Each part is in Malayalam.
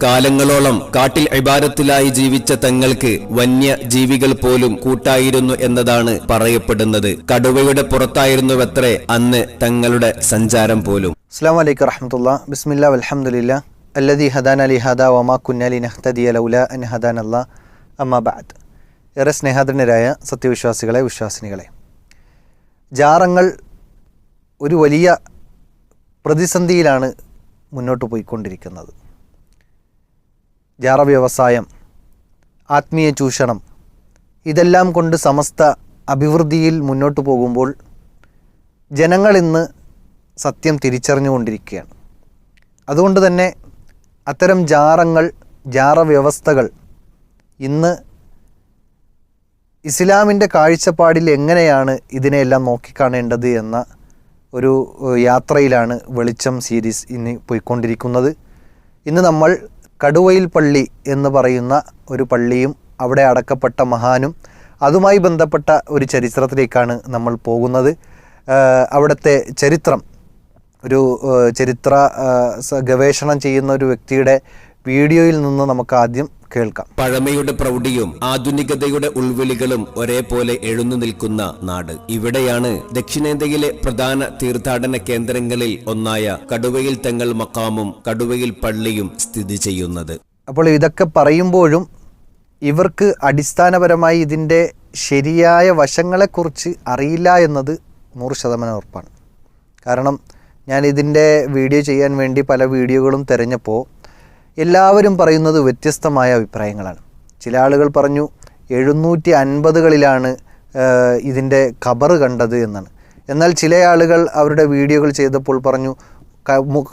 കാലങ്ങളോളം കാട്ടിൽ ഇബാദത്തിലായി ജീവിച്ച തങ്ങൾക്ക് വന്യജീവികൾ പോലും കൂട്ടായിരുന്നു എന്നതാണ് പറയപ്പെടുന്നത്. കടുവയുടെ പുറത്തായിരുന്നുവത്രേ അന്ന് തങ്ങളുടെ സഞ്ചാരം പോലും. അസ്സലാമു അലൈക്കും വറഹ്മത്തുള്ളാഹി. ബിസ്മില്ലാഹി വൽഹംദുലില്ലാഹി അല്ലദീ ഹദാനാ ലിഹാദാ വമാ കുന്നാ ലിനഹ്തദിയ ലൗലാ അൻ ഹദാനല്ലാഹ് അമ്മാ ബഅദ്. ഏറെ സ്നേഹാദരനരായ സത്യവിശ്വാസികളെ, വിശ്വാസിനികളെ, ജാറങ്ങൾ ഒരു വലിയ പ്രതിസന്ധിയിലാണ് മുന്നോട്ട് പോയിക്കൊണ്ടിരിക്കുന്നത്. ജാറ വ്യവസായം, ആത്മീയ ചൂഷണം, ഇതെല്ലാം കൊണ്ട് സമസ്ത അഭിവൃദ്ധിയിൽ മുന്നോട്ട് പോകുമ്പോൾ ജനങ്ങൾ ഇന്ന് സത്യം തിരിച്ചറിഞ്ഞുകൊണ്ടിരിക്കുകയാണ്. അതുകൊണ്ട് തന്നെ അത്തരം ജാറങ്ങൾ, ജാറ വ്യവസ്ഥകൾ ഇന്ന് ഇസ്ലാമിൻ്റെ കാഴ്ചപ്പാടിൽ എങ്ങനെയാണ് ഇതിനെയെല്ലാം നോക്കിക്കാണേണ്ടത് എന്ന ഒരു യാത്രയിലാണ് വെളിച്ചം സീരീസ് ഇന്ന് പോയിക്കൊണ്ടിരിക്കുന്നത്. ഇന്ന് നമ്മൾ കടുവയിൽ പള്ളി എന്ന് പറയുന്ന ഒരു പള്ളിയും അവിടെ അടക്കപ്പെട്ട മഹാനും അതുമായി ബന്ധപ്പെട്ട ഒരു ചരിത്രത്തിലേക്കാണ് നമ്മൾ പോകുന്നത്. അവിടുത്തെ ചരിത്രം, ഒരു ചരിത്ര ഗവേഷണം ചെയ്യുന്ന ഒരു വ്യക്തിയുടെ വീഡിയോയിൽ നിന്ന് നമുക്ക് ആദ്യം കേൾക്കാം. പഴമയുടെ പ്രൗഢിയും ആധുനികതയുടെ ഉൾവിളികളും ഒരേപോലെ എഴുന്നു നിൽക്കുന്ന നാട്. ഇവിടെയാണ് ദക്ഷിണേന്ത്യയിലെ പ്രധാന തീർത്ഥാടന കേന്ദ്രങ്ങളിൽ ഒന്നായ കടുവയിൽ തങ്ങൾ മക്കാമും കടുവയിൽ പള്ളിയും സ്ഥിതി ചെയ്യുന്നത്. അപ്പോൾ ഇതൊക്കെ പറയുമ്പോഴും ഇവർക്ക് അടിസ്ഥാനപരമായി ഇതിൻ്റെ ശരിയായ വശങ്ങളെക്കുറിച്ച് അറിയില്ല എന്നത് 100% ഉറപ്പാണ്. കാരണം ഞാൻ ഇതിൻ്റെ വീഡിയോ ചെയ്യാൻ വേണ്ടി പല വീഡിയോകളും തിരഞ്ഞപ്പോൾ എല്ലാവരും പറയുന്നത് വ്യത്യസ്തമായ അഭിപ്രായങ്ങളാണ്. ചില ആളുകൾ പറഞ്ഞു 750കളിലാണ് ഇതിൻ്റെ ഖബർ കണ്ടത് എന്നാണ്. എന്നാൽ ചില ആളുകൾ അവരുടെ വീഡിയോകൾ ചെയ്തപ്പോൾ പറഞ്ഞു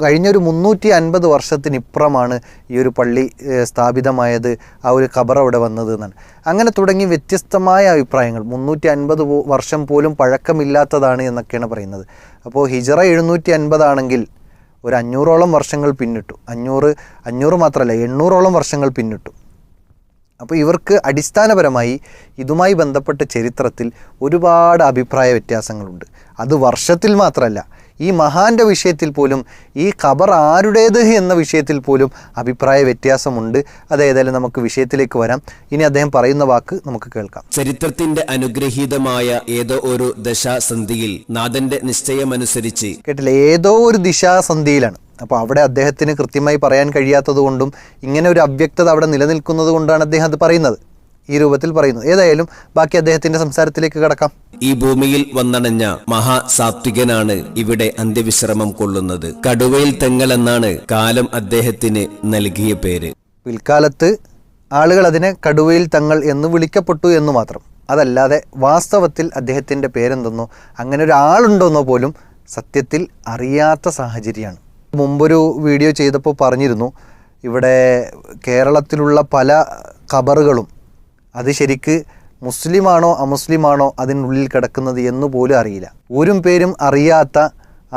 കഴിഞ്ഞൊരു 350 വർഷത്തിനിപ്പുറമാണ് ഈ ഒരു പള്ളി സ്ഥാപിതമായത്, ആ ഒരു ഖബർ അവിടെ വന്നത് എന്നാണ്. അങ്ങനെ തുടങ്ങി വ്യത്യസ്തമായ അഭിപ്രായങ്ങൾ. 350 വർഷം പോലും പഴക്കമില്ലാത്തതാണ് എന്നൊക്കെയാണ് പറയുന്നത്. അപ്പോൾ ഹിജറ 750 ആണെങ്കിൽ ഒരു 500ഓളം വർഷങ്ങൾ പിന്നിട്ടു. 500 മാത്രമല്ല 800ഓളം വർഷങ്ങൾ പിന്നിട്ടു. അപ്പോൾ ഇവർക്ക് അടിസ്ഥാനപരമായി ഇതുമായി ബന്ധപ്പെട്ട ചരിത്രത്തിൽ ഒരുപാട് അഭിപ്രായ വ്യത്യാസങ്ങളുണ്ട്. അത് വർഷത്തിൽ മാത്രമല്ല, ഈ മഹാൻ്റെ വിഷയത്തിൽ പോലും, ഈ ഖബർ ആരുടേത് എന്ന വിഷയത്തിൽ പോലും അഭിപ്രായ വ്യത്യാസമുണ്ട്. അതേതായാലും നമുക്ക് വിഷയത്തിലേക്ക് വരാം. ഇനി അദ്ദേഹം പറയുന്ന വാക്ക് നമുക്ക് കേൾക്കാം. ചരിത്രത്തിന്റെ അനുഗ്രഹീതമായ ഏതോ ഒരു ദശാസന്ധിയിൽ നാഥന്റെ നിശ്ചയമനുസരിച്ച്, കേട്ടില്ല, ഏതോ ഒരു ദിശാസന്ധിയിലാണ്. അപ്പോൾ അവിടെ അദ്ദേഹത്തിന് കൃത്യമായി പറയാൻ കഴിയാത്തത് കൊണ്ടും ഇങ്ങനെ ഒരു അവ്യക്തത അവിടെ നിലനിൽക്കുന്നത് കൊണ്ടാണ് അദ്ദേഹം അത് പറയുന്നത്, ഈ രൂപത്തിൽ പറയുന്നത്. ഏതായാലും ബാക്കി അദ്ദേഹത്തിന്റെ സംസാരത്തിലേക്ക് കടക്കാം. ഈ ഭൂമിയിൽ വന്നണഞ്ഞ മഹാസാത്വികനാണ് ഇവിടെ അന്ത്യവിശ്രമം കൊള്ളുന്നത്. കടുവയിൽ തങ്ങൾ എന്നാണ് കാലം അദ്ദേഹത്തിന് നൽകിയ പേര്. പിൽക്കാലത്ത് ആളുകൾ അതിനെ കടുവയിൽ തങ്ങൾ എന്ന് വിളിക്കപ്പെട്ടു എന്ന് മാത്രം. അതല്ലാതെ വാസ്തവത്തിൽ അദ്ദേഹത്തിന്റെ പേരെന്തെന്നോ അങ്ങനെ ഒരാളുണ്ടോന്നോ പോലും സത്യത്തിൽ അറിയാത്ത സാഹചര്യമാണ്. മുമ്പൊരു വീഡിയോ ചെയ്തപ്പോൾ പറഞ്ഞിരുന്നു, ഇവിടെ കേരളത്തിലുള്ള പല ഖബറുകളും അത് ശരിക്ക് മുസ്ലിമാണോ അമുസ്ലിമാണോ അതിനുള്ളിൽ കിടക്കുന്നത് എന്ന് പോലും അറിയില്ല. ഊരും പേരും അറിയാത്ത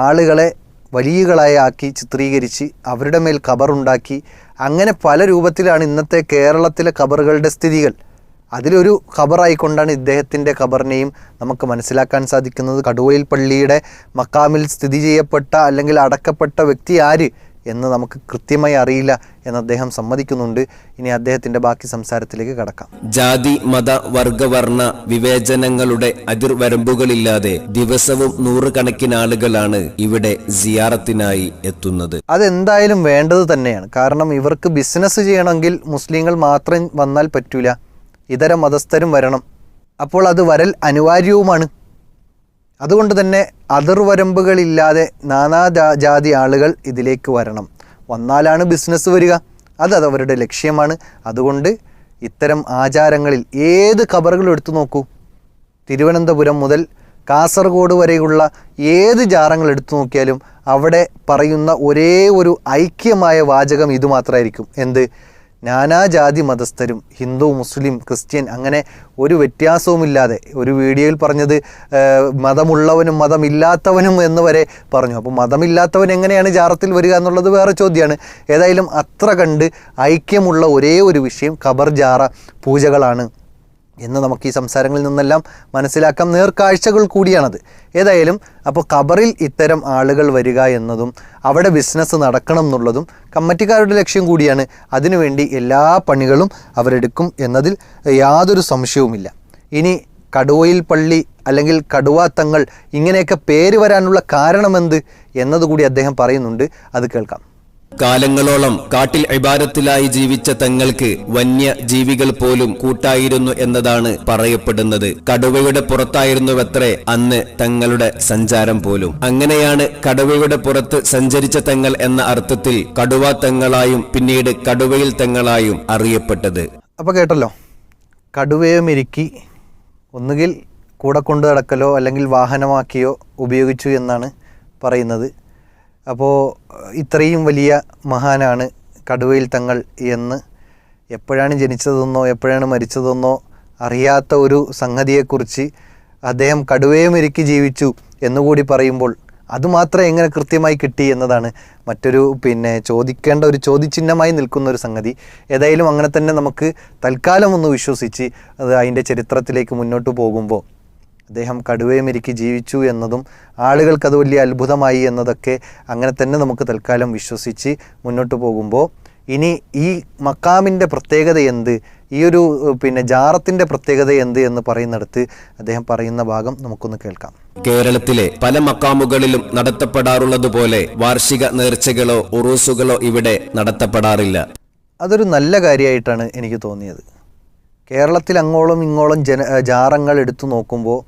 ആളുകളെ വലിയകളായി ആക്കി ചിത്രീകരിച്ച് അവരുടെ മേൽ ഖബറുണ്ടാക്കി, അങ്ങനെ പല രൂപത്തിലാണ് ഇന്നത്തെ കേരളത്തിലെ ഖബറുകളുടെ സ്ഥിതികൾ. അതിലൊരു ഖബറായിക്കൊണ്ടാണ് ഇദ്ദേഹത്തിൻ്റെ ഖബറിനെയും നമുക്ക് മനസ്സിലാക്കാൻ സാധിക്കുന്നത്. കടുവയിൽ പള്ളിയുടെ മക്കാമിൽ സ്ഥിതി ചെയ്യപ്പെട്ട അല്ലെങ്കിൽ അടക്കപ്പെട്ട വ്യക്തി ആര് എന്ന് നമുക്ക് കൃത്യമായി അറിയില്ല എന്ന് അദ്ദേഹം സമ്മതിക്കുന്നുണ്ട്. ഇനി അദ്ദേഹത്തിന്റെ ബാക്കി സംസാരത്തിലേക്ക് കടക്കാം. ജാതി മത വർഗവർണ്ണ വിവേചനങ്ങളുടെ അതിർവരമ്പുകളില്ലാതെ ദിവസവും 100 കണക്കിന് ആളുകളാണ് ഇവിടെ സിയാറത്തിനായി എത്തുന്നത്. അതെന്തായാലും വേണ്ടത് തന്നെയാണ്. കാരണം ഇവർക്ക് ബിസിനസ് ചെയ്യണമെങ്കിൽ മുസ്ലിങ്ങൾ മാത്രം വന്നാൽ പറ്റൂല, ഇതര മതസ്ഥരും വരണം. അപ്പോൾ അത് വരൽ അനിവാര്യവുമാണ്. അതുകൊണ്ട് തന്നെ അതിർവരമ്പുകളില്ലാതെ നാനാ ജാതി ആളുകൾ ഇതിലേക്ക് വരണം. വന്നാലാണ് ബിസിനസ് വരിക. അത് അവരുടെ ലക്ഷ്യമാണ്. അതുകൊണ്ട് ഇത്തരം ആചാരങ്ങളിൽ ഏത് ഖബറുകൾ എടുത്തു നോക്കൂ, തിരുവനന്തപുരം മുതൽ കാസർഗോഡ് വരെയുള്ള ഏത് ജാറങ്ങൾ എടുത്തു നോക്കിയാലും അവിടെ പറയുന്ന ഒരേ ഒരു ഐക്യമായ വാചകം ഇത് മാത്രമായിരിക്കും. എന്ത്? നാനാജാതി മതസ്ഥരും, ഹിന്ദു, മുസ്ലിം, ക്രിസ്ത്യൻ, അങ്ങനെ ഒരു വ്യത്യാസവുമില്ലാതെ. ഒരു വീഡിയോയിൽ പറഞ്ഞത് മതമുള്ളവനും മതമില്ലാത്തവനും എന്ന് വരെ പറഞ്ഞു. അപ്പോൾ മതമില്ലാത്തവൻ എങ്ങനെയാണ് ജാറത്തിൽ വരിക എന്നുള്ളത് വേറെ ചോദ്യമാണ്. ഏതായാലും അത്ര കണ്ട് ഐക്യമുള്ള ഒരേ ഒരു വിഷയം ഖബർ ജാറ പൂജകളാണ്. എന്ന് നമുക്ക് ഈ സംസാരങ്ങളിൽ നിന്നെല്ലാം മനസ്സിലാക്കാം. നേർക്കാഴ്ചകൾ കൂടിയാണത്. ഏതായാലും അപ്പോൾ ഖബറിൽ ഇത്തരം ആളുകൾ വരിക എന്നതും അവിടെ ബിസിനസ് നടക്കണം എന്നുള്ളതും കമ്മിറ്റിക്കാരുടെ ലക്ഷ്യം കൂടിയാണ്. അതിനുവേണ്ടി എല്ലാ പണികളും അവരെടുക്കും എന്നതിൽ യാതൊരു സംശയവുമില്ല. ഇനി കടുവയിൽ പള്ളി അല്ലെങ്കിൽ കടുവാ തങ്ങൾ ഇങ്ങനെയൊക്കെ പേര് വരാനുള്ള കാരണമെന്ത് എന്നതുകൂടി അദ്ദേഹം പറയുന്നുണ്ട്. അത് കേൾക്കാം. കാലങ്ങളോളം കാട്ടിൽ ഇബാദത്തിലായി ജീവിച്ച തങ്ങൾക്ക് വന്യജീവികൾ പോലും കൂട്ടായിരുന്നു എന്നതാണ് പറയപ്പെടുന്നത്. കടുവയുടെ പുറത്തായിരുന്നുവത്രേ അന്ന് തങ്ങളുടെ സഞ്ചാരം പോലും. അങ്ങനെയാണ് കടുവയുടെ പുറത്ത് സഞ്ചരിച്ച തങ്ങൾ എന്ന അർത്ഥത്തിൽ കടുവാ തങ്ങളായും പിന്നീട് കടുവയിൽ തങ്ങളായും അറിയപ്പെട്ടത്. അപ്പോൾ കേട്ടല്ലോ, കടുവയെ മെരുക്കി ഒന്നുകിൽ കൂടെ കൊണ്ടു നടക്കലോ അല്ലെങ്കിൽ വാഹനമാക്കിയോ ഉപയോഗിച്ചു എന്നാണ് പറയുന്നത്. അപ്പോൾ ഇത്രയും വലിയ മഹാനാണ് കടുവയിൽ തങ്ങൾ എന്ന് എപ്പോഴാണ് ജനിച്ചതെന്നോ എപ്പോഴാണ് മരിച്ചതെന്നോ അറിയാത്ത ഒരു സംഗതിയെക്കുറിച്ച് അദ്ദേഹം കടുവയെ മെരുക്കി ജീവിച്ചു എന്നുകൂടി പറയുമ്പോൾ അതുമാത്രം എങ്ങനെ കൃത്യമായി കിട്ടി എന്നതാണ് മറ്റൊരു ചോദിക്കേണ്ട ഒരു ചോദ്യചിഹ്നമായി നിൽക്കുന്ന ഒരു സംഗതി. ഏതായാലും അങ്ങനെ തന്നെ നമുക്ക് തൽക്കാലം ഒന്ന് വിശ്വസിച്ച് അത് അതിൻ്റെ ചരിത്രത്തിലേക്ക് മുന്നോട്ട് പോകുമ്പോൾ അദ്ദേഹം കടുവയെ മെരുക്കി ജീവിച്ചു എന്നതും ആളുകൾക്കത് വലിയ അത്ഭുതമായി എന്നതൊക്കെ അങ്ങനെ തന്നെ നമുക്ക് തൽക്കാലം വിശ്വസിച്ച് മുന്നോട്ട് പോകുമ്പോൾ ഇനി ഈ മക്കാമിൻ്റെ പ്രത്യേകത എന്ത്, ഈ ഒരു ജാറത്തിൻ്റെ പ്രത്യേകത എന്ത് എന്ന് പറയുന്നിടത്ത് അദ്ദേഹം പറയുന്ന ഭാഗം നമുക്കൊന്ന് കേൾക്കാം. കേരളത്തിലെ പല മക്കാമുകളിലും നടത്തപ്പെടാറുള്ളതുപോലെ വാർഷിക നേർച്ചകളോ ഉറൂസുകളോ ഇവിടെ നടത്തപ്പെടാറില്ല. അതൊരു നല്ല കാര്യമായിട്ടാണ് എനിക്ക് തോന്നിയത്. കേരളത്തിൽ അങ്ങോളം ഇങ്ങോളം ജാറങ്ങൾ എടുത്തു നോക്കുമ്പോൾ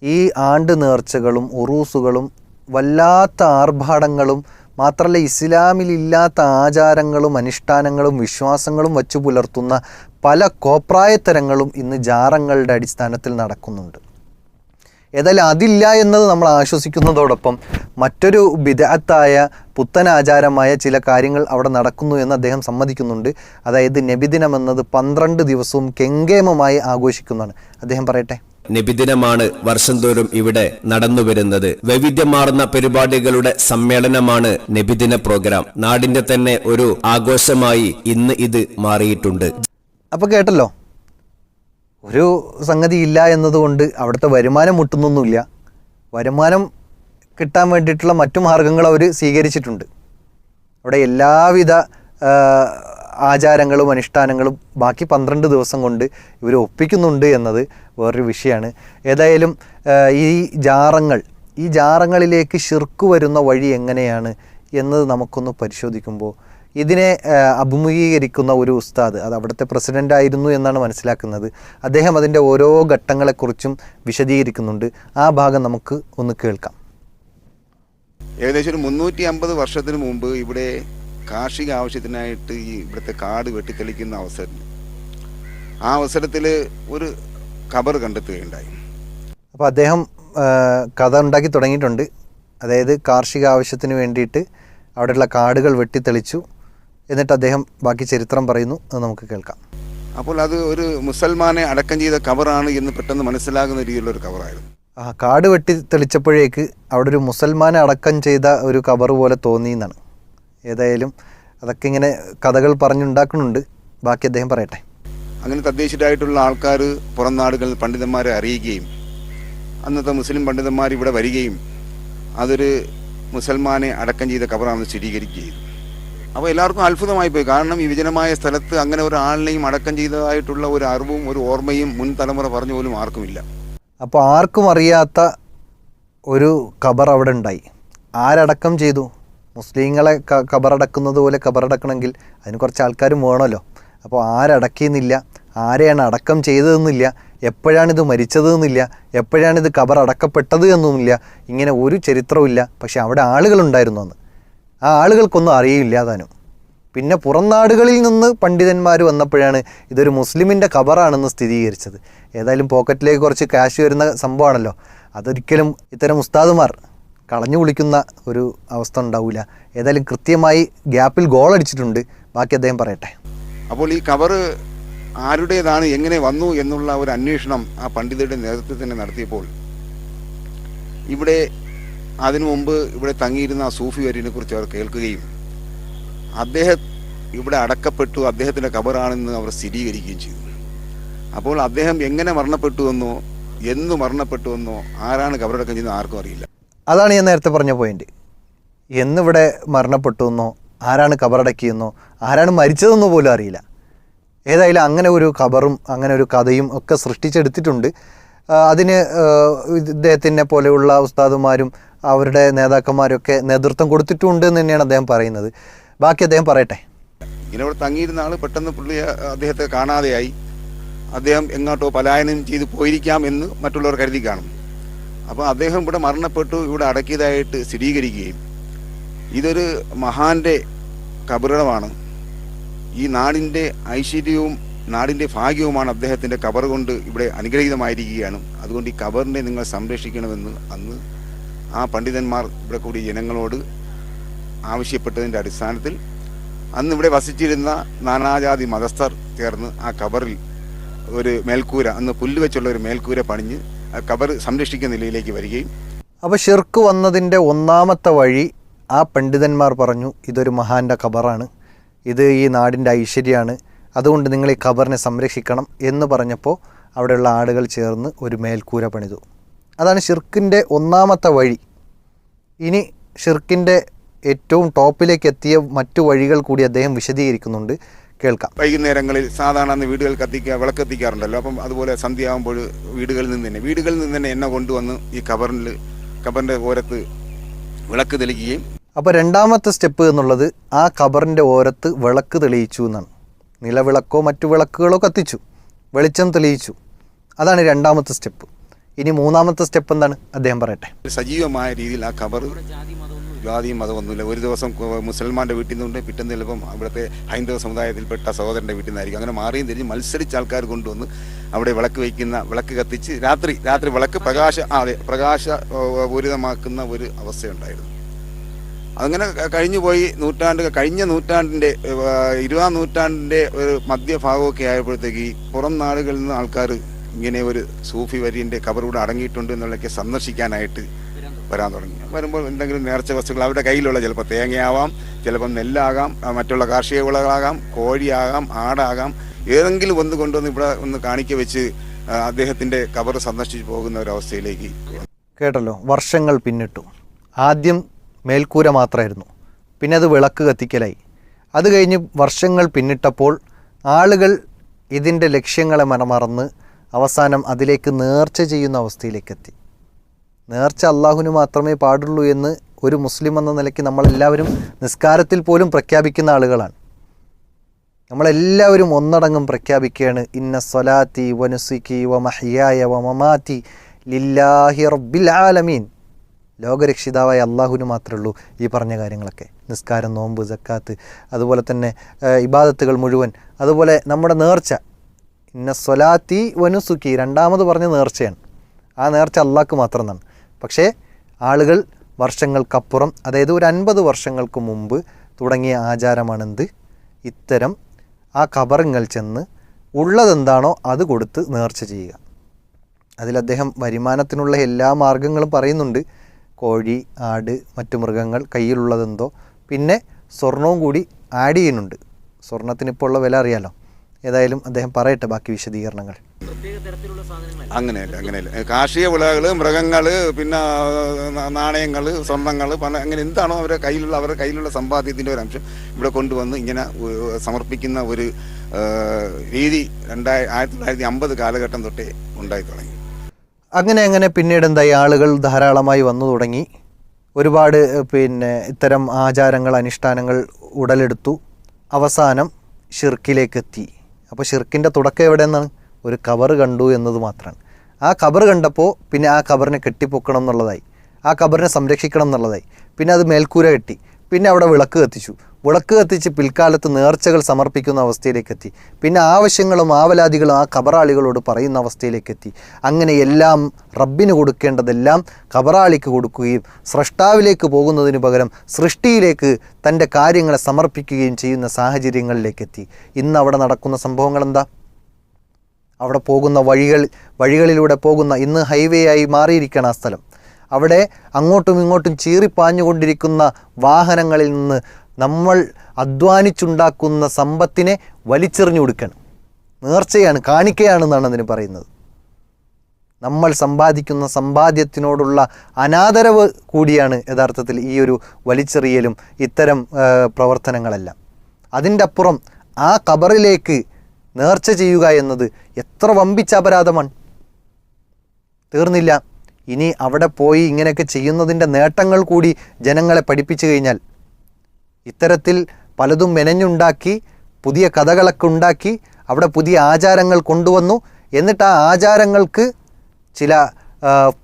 ഈ ആണ്ട് നേർച്ചകളും ഉറൂസുകളും വല്ലാത്ത ആർഭാടങ്ങളും മാത്രമല്ല ഇസ്ലാമിലില്ലാത്ത ആചാരങ്ങളും അനുഷ്ഠാനങ്ങളും വിശ്വാസങ്ങളും വച്ചു പുലർത്തുന്ന പല കോപ്രായത്തരങ്ങളും ഇന്ന് ജാറങ്ങളുടെ അടിസ്ഥാനത്തിൽ നടക്കുന്നുണ്ട്. ഏതായാലും അതില്ല എന്നത് നമ്മൾ ആശ്വസിക്കുന്നതോടൊപ്പം മറ്റൊരു ബിദ്അത്തായ പുത്തനാചാരമായ ചില കാര്യങ്ങൾ അവിടെ നടക്കുന്നു എന്ന് അദ്ദേഹം സമ്മതിക്കുന്നുണ്ട്. അതായത് നബിദിനം എന്നത് 12 ദിവസവും കെങ്കേമമായി ആഘോഷിക്കുന്നതാണ്. അദ്ദേഹം പറയട്ടെ. നബിദിനമാണ് വർഷം തോറും ഇവിടെ നടന്നുവരുന്നത്. വൈവിധ്യമാർന്ന പരിപാടികളുടെ സമ്മേളനമാണ് നബിദിന പ്രോഗ്രാം. നാടിന്റെ തന്നെ ഒരു ആഘോഷമായി ഇന്ന് ഇത് മാറിയിട്ടുണ്ട്. അപ്പോൾ കേട്ടല്ലോ, ഒരു സംഗതി ഇല്ല എന്നതുകൊണ്ട് അവിടുത്തെ വരുമാനം മുട്ടുന്നൊന്നുമില്ല. വരുമാനം കിട്ടാൻ വേണ്ടിയിട്ടുള്ള മറ്റു മാർഗങ്ങൾ അവർ സ്വീകരിച്ചിട്ടുണ്ട്. അവിടെ എല്ലാവിധ ആചാരങ്ങളും അനുഷ്ഠാനങ്ങളും ബാക്കി 12 ദിവസം കൊണ്ട് ഇവർ ഒപ്പിക്കുന്നുണ്ട് എന്നത് വേറൊരു വിഷയമാണ്. ഏതായാലും ഈ ജാറങ്ങളിലേക്ക് ശിർക്ക് വരുന്ന വഴി എങ്ങനെയാണ് എന്നത് നമുക്കൊന്ന് പരിശോധിക്കുമ്പോൾ ഇതിനെ അഭിമുഖീകരിക്കുന്ന ഒരു ഉസ്താദ്, അത് അവിടുത്തെ പ്രസിഡൻ്റ് ആയിരുന്നു എന്നാണ് മനസ്സിലാക്കുന്നത്. അദ്ദേഹം അതിൻ്റെ ഓരോ ഘട്ടങ്ങളെക്കുറിച്ചും വിശദീകരിക്കുന്നുണ്ട്. ആ ഭാഗം നമുക്ക് ഒന്ന് കേൾക്കാം. ഏകദേശം ഒരു 350 വർഷത്തിന് മുമ്പ് ഇവിടെ കാർഷിക ആവശ്യത്തിനായിട്ട് ഈ ഇവിടുത്തെ കാട് വെട്ടിത്തെളിക്കുന്ന ആ അവസരത്തിൽ ഒരു ഖബർ കണ്ടെത്തുകയുണ്ടായി. അപ്പോൾ അദ്ദേഹം കഥ ഉണ്ടാക്കി തുടങ്ങിയിട്ടുണ്ട്. അതായത് കാർഷിക ആവശ്യത്തിന് വേണ്ടിയിട്ട് അവിടെയുള്ള കാടുകൾ വെട്ടിത്തെളിച്ചു. എന്നിട്ട് അദ്ദേഹം ബാക്കി ചരിത്രം പറയുന്നു. അത് നമുക്ക് കേൾക്കാം. അപ്പോൾ അത് ഒരു മുസൽമാനെ അടക്കം ചെയ്ത ഖബറാണ് എന്ന് പെട്ടെന്ന് മനസ്സിലാകുന്ന രീതിയിലുള്ള ഒരു ഖബറായിരുന്നു. കാട് വെട്ടി തെളിച്ചപ്പോഴേക്ക് അവിടെ ഒരു മുസൽമാനെ അടക്കം ചെയ്ത ഒരു ഖബർ പോലെ തോന്നി എന്നാണ്. ഏതായാലും അതൊക്കെ ഇങ്ങനെ കഥകൾ പറഞ്ഞുണ്ടാക്കുന്നുണ്ട്. ബാക്കി അദ്ദേഹം പറയട്ടെ. അങ്ങനെ തദ്ദേശീയരായിട്ടുള്ള ആൾക്കാർ പുറം നാടുകളിൽ പണ്ഡിതന്മാരെ അറിയുകയും അന്നത്തെ മുസ്ലിം പണ്ഡിതന്മാർ ഇവിടെ വരികയും അതൊരു മുസൽമാനെ അടക്കം ചെയ്ത ഖബറാണെന്ന് സ്ഥിരീകരിക്കുകയും. അപ്പോൾ എല്ലാവർക്കും അത്ഭുതമായി പോയി. കാരണം ഈ വിജനമായ സ്ഥലത്ത് അങ്ങനെ ഒരാളിനെയും അടക്കം ചെയ്തതായിട്ടുള്ള ഒരു അറിവും ഒരു ഓർമ്മയും മുൻ തലമുറ പറഞ്ഞു പോലും ആർക്കുമില്ല. അപ്പോൾ ആർക്കും അറിയാത്ത ഒരു ഖബർ അവിടെ ഉണ്ടായി. ആരടക്കം ചെയ്തു? മുസ്ലിങ്ങളെ ഖബറടക്കുന്നത് പോലെ ഖബറടക്കണമെങ്കിൽ അതിന് കുറച്ച് ആൾക്കാരും വേണമല്ലോ. അപ്പോൾ ആരടക്കിയെന്നില്ല, ആരെയാണ് അടക്കം ചെയ്തതെന്നില്ല, എപ്പോഴാണിത് മരിച്ചതെന്നില്ല, എപ്പോഴാണിത് ഖബർ അടക്കപ്പെട്ടത് എന്നുമില്ല. ഇങ്ങനെ ഒരു ചരിത്രവും. പക്ഷെ അവിടെ ആളുകളുണ്ടായിരുന്നു അന്ന്. ആ ആളുകൾക്കൊന്നും അറിയില്ല താനും. പിന്നെ പുറം നാടുകളിൽ നിന്ന് പണ്ഡിതന്മാർ വന്നപ്പോഴാണ് ഇതൊരു മുസ്ലിമിൻ്റെ ഖബറാണെന്ന് സ്ഥിരീകരിച്ചത്. ഏതായാലും പോക്കറ്റിലേക്ക് കുറച്ച് ക്യാഷ് വരുന്ന സംഭവമാണല്ലോ. അതൊരിക്കലും ഇത്തരം ഉസ്താദുമാർ കളഞ്ഞു കുളിക്കുന്ന ഒരു അവസ്ഥ ഉണ്ടാവില്ല. ഏതായാലും കൃത്യമായി ഗ്യാപ്പിൽ ഗോൾ അടിച്ചിട്ടുണ്ട്. ബാക്കി അദ്ദേഹം പറയട്ടെ. അപ്പോൾ ഈ ഖബർ ആരുടേതാണ്, എങ്ങനെ വന്നു എന്നുള്ള ഒരു അന്വേഷണം ആ പണ്ഡിതരുടെ നേതൃത്വത്തിൽ തന്നെ നടത്തിയപ്പോൾ ഇവിടെ അതിനു മുമ്പ് ഇവിടെ തങ്ങിയിരുന്ന ആ സൂഫി വര്യനെ കുറിച്ച് അവർ കേൾക്കുകയും അദ്ദേഹം ഇവിടെ അടക്കപ്പെട്ടു, അദ്ദേഹത്തിൻ്റെ ഖബറാണെന്ന് അവർ സ്ഥിരീകരിക്കുകയും ചെയ്തു. അപ്പോൾ അദ്ദേഹം എങ്ങനെ മരണപ്പെട്ടുവെന്നോ എന്ന് മരണപ്പെട്ടുവെന്നോ ആരാണ് കബറടക്കം ചെയ്യുന്നത് ആർക്കും അറിയില്ല. അതാണ് ഞാൻ നേരത്തെ പറഞ്ഞ പോയിന്റ്. എന്നിവിടെ മരണപ്പെട്ടു എന്നോ ആരാണ് കബറടക്കിയെന്നോ ആരാണ് മരിച്ചതെന്നോ പോലും അറിയില്ല. ഏതായാലും അങ്ങനെ ഒരു ഖബറും അങ്ങനെ ഒരു കഥയും ഒക്കെ സൃഷ്ടിച്ചെടുത്തിട്ടുണ്ട്. അതിന് ഇദ്ദേഹത്തിനെ പോലെയുള്ള ഉസ്താദുമാരും അവരുടെ നേതാക്കന്മാരൊക്കെ നേതൃത്വം കൊടുത്തിട്ടുണ്ട് എന്ന് തന്നെയാണ് അദ്ദേഹം പറയുന്നത്. ബാക്കി അദ്ദേഹം പറയട്ടെ. ഇങ്ങനെ ഇവിടെ തങ്ങിയിരുന്ന ആൾ പെട്ടെന്ന് അദ്ദേഹത്തെ കാണാതെയായി. അദ്ദേഹം എങ്ങോട്ടോ പലായനം ചെയ്ത് പോയിരിക്കാം എന്ന് മറ്റുള്ളവർ കരുതി കാണും. അപ്പോൾ അദ്ദേഹം ഇവിടെ മരണപ്പെട്ടു, ഇവിടെ അടക്കിയതായിട്ട് സ്ഥിരീകരിക്കുകയും ഇതൊരു മഹാന്റെ കബറിടമാണ്, ഈ നാടിൻ്റെ ഐശ്വര്യവും നാടിൻ്റെ ഭാഗ്യവുമാണ് അദ്ദേഹത്തിൻ്റെ കബർ കൊണ്ട് ഇവിടെ അനുഗ്രഹീതമായിരിക്കുകയാണ്. അതുകൊണ്ട് ഈ കബറിനെ നിങ്ങൾ സംരക്ഷിക്കണമെന്ന് അന്ന് ആ പണ്ഡിതന്മാർ ഇവിടെ കൂടി ജനങ്ങളോട് ആവശ്യപ്പെട്ടതിൻ്റെ അടിസ്ഥാനത്തിൽ അന്ന് ഇവിടെ വസിച്ചിരുന്ന നാനാജാതി മതസ്ഥർ ചേർന്ന് ആ കബറിൽ ഒരു മേൽക്കൂര, അന്ന് പുല്ല് വെച്ചുള്ള ഒരു മേൽക്കൂര പണിഞ്ഞ് ആ കബർ സംരക്ഷിക്കുന്ന നിലയിലേക്ക് വരികയും. അപ്പോൾ ഷിർക്ക് വന്നതിൻ്റെ ഒന്നാമത്തെ വഴി ആ പണ്ഡിതന്മാർ പറഞ്ഞു, ഇതൊരു മഹാൻ്റെ ഖബറാണ്, ഇത് ഈ നാടിൻ്റെ ഐശ്വര്യമാണ്, അതുകൊണ്ട് നിങ്ങൾ ഈ ഖബറിനെ സംരക്ഷിക്കണം എന്ന് പറഞ്ഞപ്പോൾ അവിടെയുള്ള ആളുകൾ ചേർന്ന് ഒരു മേൽക്കൂര പണിതു. അതാണ് ഷിർക്കിൻ്റെ ഒന്നാമത്തെ വഴി. ഇനി ഷിർക്കിൻ്റെ ഏറ്റവും ടോപ്പിലേക്ക് എത്തിയ മറ്റു വഴികൾ കൂടി അദ്ദേഹം വിശദീകരിക്കുന്നുണ്ട്, കേൾക്കാം. വൈകുന്നേരങ്ങളിൽ സാധാരണ അന്ന് വീടുകൾ വിളക്ക് കത്തിക്കാറുണ്ടല്ലോ. അപ്പം അതുപോലെ സന്ധ്യയാകുമ്പോൾ വീടുകളിൽ നിന്ന് തന്നെ എണ്ണ കൊണ്ടുവന്ന് ഈ ഖബറിൻ്റെ ഓരത്ത് വിളക്ക് തെളിക്കുകയും. അപ്പോൾ രണ്ടാമത്തെ സ്റ്റെപ്പ് എന്നുള്ളത് ആ ഖബറിൻ്റെ ഓരത്ത് വിളക്ക് തെളിയിച്ചു എന്നാണ്. നിലവിളക്കോ മറ്റു വിളക്കുകളോ കത്തിച്ചു, വെളിച്ചം തെളിയിച്ചു. അതാണ് രണ്ടാമത്തെ സ്റ്റെപ്പ്. ഇനി മൂന്നാമത്തെ സ്റ്റെപ്പ് എന്താണ് അദ്ദേഹം പറയട്ടെ. സജീവമായ രീതിയിൽ ആ ഖബർ ജാതിയും മതമൊന്നുമില്ല. ഒരു ദിവസം മുസൽമാൻ്റെ വീട്ടിൽ നിന്നുണ്ട്, പിറ്റേന്ന് ചിലപ്പം അവിടുത്തെ ഹൈന്ദവ സമുദായത്തിൽപ്പെട്ട സഹോദരൻ്റെ വീട്ടിൽ നിന്നായിരിക്കും. അങ്ങനെ മാറിയും തിരിഞ്ഞ് മത്സരിച്ച ആൾക്കാർ കൊണ്ടുവന്ന് അവിടെ വിളക്ക് കത്തിച്ച് രാത്രി വിളക്ക് പ്രകാശപൂരിതമാക്കുന്ന ഒരു അവസ്ഥയുണ്ടായിരുന്നു. അങ്ങനെ കഴിഞ്ഞുപോയി കഴിഞ്ഞ നൂറ്റാണ്ടിൻ്റെ 20-ാം നൂറ്റാണ്ടിൻ്റെ ഒരു മധ്യഭാഗമൊക്കെ ആയപ്പോഴത്തേക്ക് പുറം നാടുകളിൽ നിന്ന് ആൾക്കാർ ഇങ്ങനെ ഒരു സൂഫി വര്യൻ്റെ ഖബറൂടെ അടങ്ങിയിട്ടുണ്ട് എന്നുള്ളതൊക്കെ സന്ദർശിക്കാനായിട്ട് വരാൻ തുടങ്ങി. വരുമ്പോൾ എന്തെങ്കിലും നേർച്ച വസ്തുക്കൾ അവരുടെ കയ്യിലുള്ള, ചിലപ്പോൾ തേങ്ങയാവാം, ചിലപ്പം നെല്ലാകാം, മറ്റുള്ള കാർഷിക വിളകളാകാം, കോഴിയാകാം, ആടാകാം, ഏതെങ്കിലും ഒന്ന് കൊണ്ടുവന്ന് ഇവിടെ ഒന്ന് കാണിക്ക വെച്ച് അദ്ദേഹത്തിൻ്റെ ഖബർ സന്ദർശിച്ച് പോകുന്ന ഒരവസ്ഥയിലേക്ക്. കേട്ടല്ലോ, വർഷങ്ങൾ പിന്നിട്ടു. ആദ്യം മേൽക്കൂര മാത്രമായിരുന്നു, പിന്നെ അത് വിളക്ക് കത്തിക്കലായി. അത് കഴിഞ്ഞ് വർഷങ്ങൾ പിന്നിട്ടപ്പോൾ ആളുകൾ ഇതിൻ്റെ ലക്ഷ്യങ്ങളെ മറന്ന് അവസാനം അതിലേക്ക് നേർച്ച ചെയ്യുന്ന അവസ്ഥയിലേക്കെത്തി. നേർച്ച അള്ളാഹുവിന് മാത്രമേ പാടുള്ളൂ എന്ന് ഒരു മുസ്ലിം എന്ന നിലയ്ക്ക് നമ്മളെല്ലാവരും നിസ്കാരത്തിൽ പോലും പ്രഖ്യാപിക്കുന്ന ആളുകളാണ്. നമ്മളെല്ലാവരും ഒന്നടങ്കം പ്രഖ്യാപിക്കുകയാണ്, ഇന്ന സ്വലാത്തി വനുസുക്കി വമഹ്യായ വമമാതി ലില്ലാഹി റബ്ബിൽ ആലമീൻ. ലോകരക്ഷിതാവായ അള്ളാഹുവിന് മാത്രമേ ഉള്ളൂ ഈ പറഞ്ഞ കാര്യങ്ങളൊക്കെ. നിസ്കാരം, നോമ്പ്, സക്കാത്ത്, അതുപോലെ തന്നെ ഇബാദത്തുകൾ മുഴുവൻ, അതുപോലെ നമ്മുടെ നേർച്ച. ഇന്ന സ്വലാത്തി വനുസുക്കി രണ്ടാമത് പറഞ്ഞ നേർച്ചയാണ്. ആ നേർച്ച അള്ളാഹ്ക്ക് മാത്രം എന്നാണ്. പക്ഷേ ആളുകൾ വർഷങ്ങൾക്കപ്പുറം, അതായത് ഒരു 50 വർഷങ്ങൾക്ക് മുമ്പ് തുടങ്ങിയ ആചാരമാണെന്ത്, ഇത്തരം ആ ഖബറിങ്ങൾ ചെന്ന് ഉള്ളതെന്താണോ അത് കൊടുത്ത് നേർച്ച ചെയ്യുക. അതിൽ അദ്ദേഹം വരുമാനത്തിനുള്ള എല്ലാ മാർഗങ്ങളും പറയുന്നുണ്ട്. കോഴി, ആട്, മറ്റു മൃഗങ്ങൾ, കയ്യിലുള്ളതെന്തോ, പിന്നെ സ്വർണവും കൂടി ആഡ് ചെയ്യുന്നുണ്ട്. സ്വർണത്തിനിപ്പോൾ ഉള്ള വില അറിയാലോ. ഏതായാലും അദ്ദേഹം പറയട്ടെ ബാക്കി വിശദീകരണങ്ങൾ. അങ്ങനെയല്ല. കാർഷിക വിളകൾ, മൃഗങ്ങൾ, പിന്നെ നാണയങ്ങൾ, സ്വർണ്ണങ്ങൾ, പണം, അങ്ങനെ എന്താണോ അവരുടെ കയ്യിലുള്ള സമ്പാദ്യത്തിൻ്റെ ഒരു അംശം ഇവിടെ കൊണ്ടുവന്ന് ഇങ്ങനെ സമർപ്പിക്കുന്ന ഒരു രീതി 1950 കാലഘട്ടം തൊട്ടേ ഉണ്ടായി തുടങ്ങി. അങ്ങനെ പിന്നീട് എന്തായി, ആളുകൾ ധാരാളമായി വന്നു തുടങ്ങി. ഒരുപാട് ഇത്തരം ആചാരങ്ങൾ, അനുഷ്ഠാനങ്ങൾ ഉടലെടുത്തു. അവസാനം ഷിർക്കിലേക്കെത്തി. അപ്പോൾ ഷിർക്കിൻ്റെ തുടക്കം എവിടെ നിന്നാണ്? ഒരു ഖബർ കണ്ടു എന്നത് മാത്രമാണ്. ആ ഖബർ കണ്ടപ്പോൾ പിന്നെ ആ ഖബറിനെ കെട്ടിപ്പൊക്കണം എന്നുള്ളതായി, ആ ഖബറിനെ സംരക്ഷിക്കണം എന്നുള്ളതായി. പിന്നെ അത് മേൽക്കൂര കെട്ടി, പിന്നെ അവിടെ വിളക്ക് കത്തിച്ച് പിൽക്കാലത്ത് നേർച്ചകൾ സമർപ്പിക്കുന്ന അവസ്ഥയിലേക്കെത്തി. പിന്നെ ആവശ്യങ്ങളും ആവലാദികളും ആ ഖബറാളികളോട് പറയുന്ന അവസ്ഥയിലേക്കെത്തി. അങ്ങനെ എല്ലാം റബ്ബിന് കൊടുക്കേണ്ടതെല്ലാം ഖബറാളിക്ക് കൊടുക്കുകയും സ്രഷ്ടാവിലേക്ക് പോകുന്നതിന് പകരം സൃഷ്ടിയിലേക്ക് തൻ്റെ കാര്യങ്ങളെ സമർപ്പിക്കുകയും ചെയ്യുന്ന സാഹചര്യങ്ങളിലേക്കെത്തി. ഇന്ന് അവിടെ നടക്കുന്ന സംഭവങ്ങൾ എന്താ? അവിടെ പോകുന്ന വഴികളിലൂടെ പോകുന്ന, ഇന്ന് ഹൈവേ ആയി മാറിയിരിക്കണം ആ സ്ഥലം. അവിടെ അങ്ങോട്ടും ഇങ്ങോട്ടും ചീറിപ്പാഞ്ഞുകൊണ്ടിരിക്കുന്ന വാഹനങ്ങളിൽ നിന്ന് നമ്മൾ അധ്വാനിച്ചുണ്ടാക്കുന്ന സമ്പത്തിനെ വലിച്ചെറിഞ്ഞു കൊടുക്കണം. നേർച്ചയാണ്, കാണിക്കയാണെന്നാണ് അതിന് പറയുന്നത്. നമ്മൾ സമ്പാദിക്കുന്ന സമ്പാദ്യത്തിനോടുള്ള അനാദരവ് കൂടിയാണ് യഥാർത്ഥത്തിൽ ഈ ഒരു വലിച്ചെറിയലും ഇത്തരം പ്രവർത്തനങ്ങളെല്ലാം. അതിൻ്റെ അപ്പുറം ആ ഖബറിലേക്ക് നേർച്ച ചെയ്യുക എന്നത് എത്ര വമ്പിച്ച അപരാധമാണ്. തീർന്നില്ല, ഇനി അവിടെ പോയി ഇങ്ങനെയൊക്കെ ചെയ്യുന്നതിൻ്റെ നേട്ടങ്ങൾ കൂടി ജനങ്ങളെ പഠിപ്പിച്ചു കഴിഞ്ഞാൽ, ഇത്തരത്തിൽ പലതും മെനഞ്ഞുണ്ടാക്കി പുതിയ കഥകളൊക്കെ ഉണ്ടാക്കി അവിടെ പുതിയ ആചാരങ്ങൾ കൊണ്ടുവന്നു, എന്നിട്ട് ആ ആചാരങ്ങൾക്ക് ചില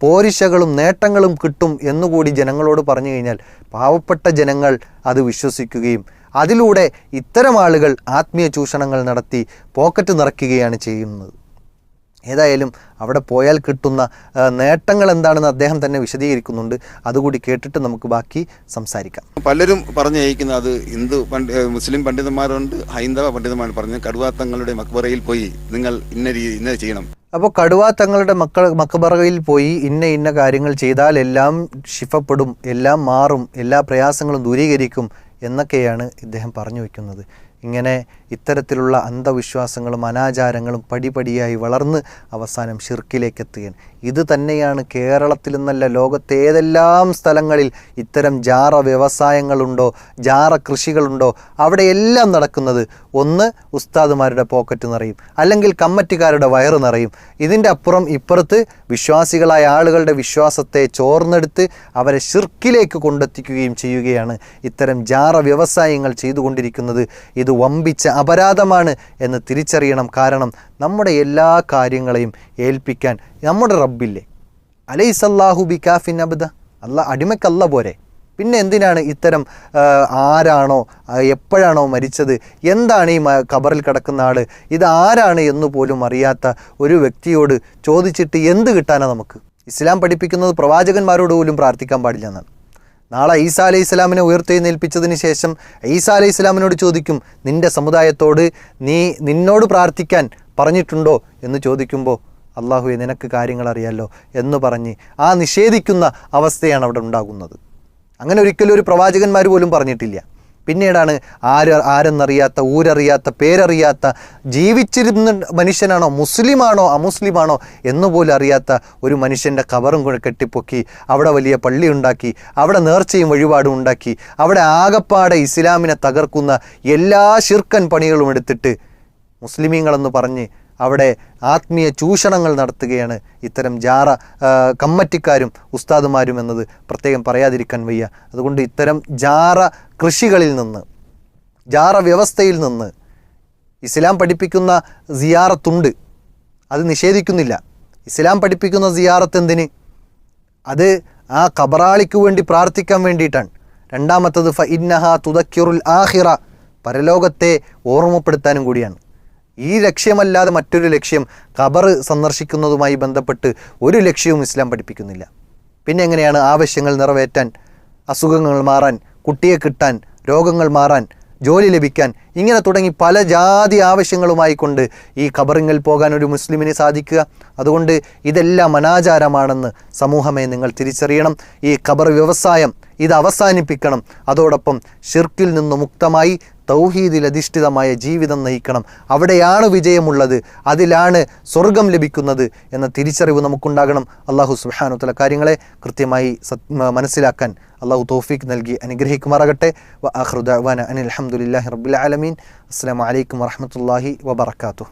പോരിശകളും നേട്ടങ്ങളും കിട്ടും എന്നുകൂടി ജനങ്ങളോട് പറഞ്ഞു കഴിഞ്ഞാൽ പാവപ്പെട്ട ജനങ്ങൾ അത് വിശ്വസിക്കുകയും അതിലൂടെ ഇത്തരം ആളുകൾ ആത്മീയ ചൂഷണങ്ങൾ നടത്തി പോക്കറ്റ് നിറയ്ക്കുകയാണ് ചെയ്യുന്നത്. ഏതായാലും അവിടെ പോയാൽ കിട്ടുന്ന നേട്ടങ്ങൾ എന്താണെന്ന് അദ്ദേഹം തന്നെ വിശദീകരിക്കുന്നുണ്ട്. അതുകൂടി കേട്ടിട്ട് നമുക്ക് ബാക്കി സംസാരിക്കാം. പലരും പറഞ്ഞയക്കുന്നത് അത് മുസ്ലിം പണ്ഡിതന്മാരുണ്ട്, ഹൈന്ദവ പണ്ഡിതന്മാർ പറഞ്ഞ് കടുവാ തങ്ങളുടെ മക്ബറയിൽ പോയി നിങ്ങൾ ഇന്ന ചെയ്യണം. അപ്പോൾ കടുവാ തങ്ങളുടെ മക്ബറയിൽ പോയി ഇന്ന കാര്യങ്ങൾ ചെയ്താൽ എല്ലാം ശിഫപ്പെടും, എല്ലാം മാറും, എല്ലാ പ്രയാസങ്ങളും ദൂരീകരിക്കും എന്നൊക്കെയാണ് ഇദ്ദേഹം പറഞ്ഞു വയ്ക്കുന്നത്. ഇങ്ങനെ ഇത്തരത്തിലുള്ള അന്ധവിശ്വാസങ്ങളും അനാചാരങ്ങളും പടിപടിയായി വളർന്ന് അവസാനം ഷിർക്കിലേക്ക് എത്തുകയാണ്. ഇത് തന്നെയാണ് കേരളത്തിൽ നിന്നല്ല ലോകത്തെ ഏതെല്ലാം സ്ഥലങ്ങളിൽ ഇത്തരം ജാറ വ്യവസായങ്ങളുണ്ടോ, ജാറ കൃഷികളുണ്ടോ, അവിടെയെല്ലാം നടക്കുന്നത് ഒന്ന് ഉസ്താദുമാരുടെ പോക്കറ്റ് നിറയും, അല്ലെങ്കിൽ കമ്മറ്റിക്കാരുടെ വയറ് നിറയും. ഇതിൻ്റെ അപ്പുറം ഇപ്പുറത്ത് വിശ്വാസികളായ ആളുകളുടെ വിശ്വാസത്തെ ചോർന്നെടുത്ത് അവരെ ഷിർക്കിലേക്ക് കൊണ്ടെത്തിക്കുകയും ചെയ്യുകയാണ് ഇത്തരം ജാറ വ്യവസായങ്ങൾ ചെയ്തുകൊണ്ടിരിക്കുന്നത്. ഇത് വമ്പിച്ച അപരാധമാണ് എന്ന് തിരിച്ചറിയണം. കാരണം നമ്മുടെ എല്ലാ കാര്യങ്ങളെയും ഏൽപ്പിക്കാൻ നമ്മുടെ റബ്ബില്ലേ. അലൈസല്ലാഹു ബികാഫിൻ അബ്ദ, അടിമക്കല്ല പോരെ, പിന്നെ എന്തിനാണ് ഇത്തരം ആരാണോ എപ്പോഴാണോ മരിച്ചത്, എന്താണ് ഈ ഖബറിൽ കിടക്കുന്ന ആൾ, ഇത് ആരാണ് എന്ന് പോലും അറിയാത്ത ഒരു വ്യക്തിയോട് ചോദിച്ചിട്ട് എന്ത് കിട്ടാനാണ് നമുക്ക്? ഇസ്ലാം പഠിപ്പിക്കുന്നത് പ്രവാചകന്മാരോട് പോലും പ്രാർത്ഥിക്കാൻ പാടില്ല എന്നാണ്. നാളെ ഈസാ അലൈഹി ഇസ്ലാമിനെ ഉയർത്തെഴുന്നേൽപ്പിച്ചതിന് ശേഷം ഈസാ അലൈഹി ഇസ്ലാമിനോട് ചോദിക്കും, നിൻ്റെ സമുദായത്തോട് നിന്നോട് പ്രാർത്ഥിക്കാൻ പറഞ്ഞിട്ടുണ്ടോ എന്ന് ചോദിക്കുമ്പോൾ അള്ളാഹുവേ നിനക്ക് കാര്യങ്ങൾ അറിയാമല്ലോ എന്ന് പറഞ്ഞ് ആ നിഷേധിക്കുന്ന അവസ്ഥയാണ് അവിടെ ഉണ്ടാകുന്നത്. അങ്ങനെ ഒരിക്കലും ഒരു പ്രവാചകന്മാർ പോലും പറഞ്ഞിട്ടില്ല. പിന്നീടാണ് ആരെന്നറിയാത്ത, ഊരറിയാത്ത, പേരറിയാത്ത, ജീവിച്ചിരുന്ന മനുഷ്യനാണോ മുസ്ലിമാണോ അമുസ്ലിമാണോ എന്നുപോലും അറിയാത്ത ഒരു മനുഷ്യൻ്റെ ഖബറും കെട്ടിപ്പൊക്കി അവിടെ വലിയ പള്ളി ഉണ്ടാക്കി, അവിടെ നേർച്ചയും വഴിപാടും ഉണ്ടാക്കി, അവിടെ ആകപ്പാടെ ഇസ്ലാമിനെ തകർക്കുന്ന എല്ലാ ശിർക്കൻ പണികളും എടുത്തിട്ട് മുസ്ലിമീങ്ങളെന്ന് പറഞ്ഞ് അവിടെ ആത്മീയ ചൂഷണങ്ങൾ നടത്തുകയാണ് ഇത്തരം ജാറ കമ്മറ്റിക്കാരും ഉസ്താദുമാരും എന്നത് പ്രത്യേകം പറയാതിരിക്കാൻ വയ്യ. അതുകൊണ്ട് ഇത്തരം ജാറ കൃഷികളിൽ നിന്ന്, ജാറ വ്യവസ്ഥയിൽ നിന്ന് ഇസ്ലാം പഠിപ്പിക്കുന്ന സിയാറത്തുണ്ട്, അത് നിഷേധിക്കുന്നില്ല. ഇസ്ലാം പഠിപ്പിക്കുന്ന സിയാറത്ത് എന്തിന്? അത് ആ ഖബറാളിക്ക് വേണ്ടി പ്രാർത്ഥിക്കാൻ വേണ്ടിയിട്ടാണ്. രണ്ടാമത്തത് ഫഇന്നഹാ തുദക്കിറുൽ ആഖിറ, പരലോകത്തെ ഓർമ്മപ്പെടുത്താനും കൂടിയാണ്. ഈ ലക്ഷ്യമല്ലാതെ മറ്റൊരു ലക്ഷ്യം ഖബർ സന്ദർശിക്കുന്നതുമായി ബന്ധപ്പെട്ട് ഒരു ലക്ഷ്യവും ഇസ്ലാം പഠിപ്പിക്കുന്നില്ല. പിന്നെ എങ്ങനെയാണ് ആവശ്യങ്ങൾ നിറവേറ്റാൻ, അസുഖങ്ങൾ മാറാൻ, കുട്ടിയെ കിട്ടാൻ, രോഗങ്ങൾ മാറാൻ, ജോലി ലഭിക്കാൻ, ഇങ്ങനെ തുടങ്ങി പല ജാതി ആവശ്യങ്ങളുമായി കൊണ്ട് ഈ ഖബറിങ്ങിൽ പോകാൻ ഒരു മുസ്ലിമിന് സാധിക്കുക? അതുകൊണ്ട് ഇതെല്ലാം അനാചാരമാണെന്ന് സമൂഹമേ നിങ്ങൾ തിരിച്ചറിയണം. ഈ ഖബർ വ്യവസായം ഇത് അവസാനിപ്പിക്കണം. അതോടൊപ്പം ഷിർക്കിൽ നിന്ന് മുക്തമായി തൗഹീദിൽ അധിഷ്ഠിതമായ ജീവിതം നയിക്കണം. അവിടെയാണ് വിജയമുള്ളത്, അതിലാണ് സ്വർഗം ലഭിക്കുന്നത് എന്ന തിരിച്ചറിവ് നമുക്കുണ്ടാകണം. അള്ളാഹു സുബ്ഹാനഹു വ തആല കാര്യങ്ങളെ കൃത്യമായി മനസ്സിലാക്കാൻ അള്ളാഹു തൗഫീഖ് നൽകി അനുഗ്രഹിക്കുമാറാകട്ടെ. വ ആഖിറു ദഅ്വാന അനിൽ ഹംദുലില്ലാഹി റബ്ബിൽ ആലമീൻ. അസ്സലാമു അലൈക്കും വറഹ്മത്തുള്ളാഹി വബറകാതുഹു.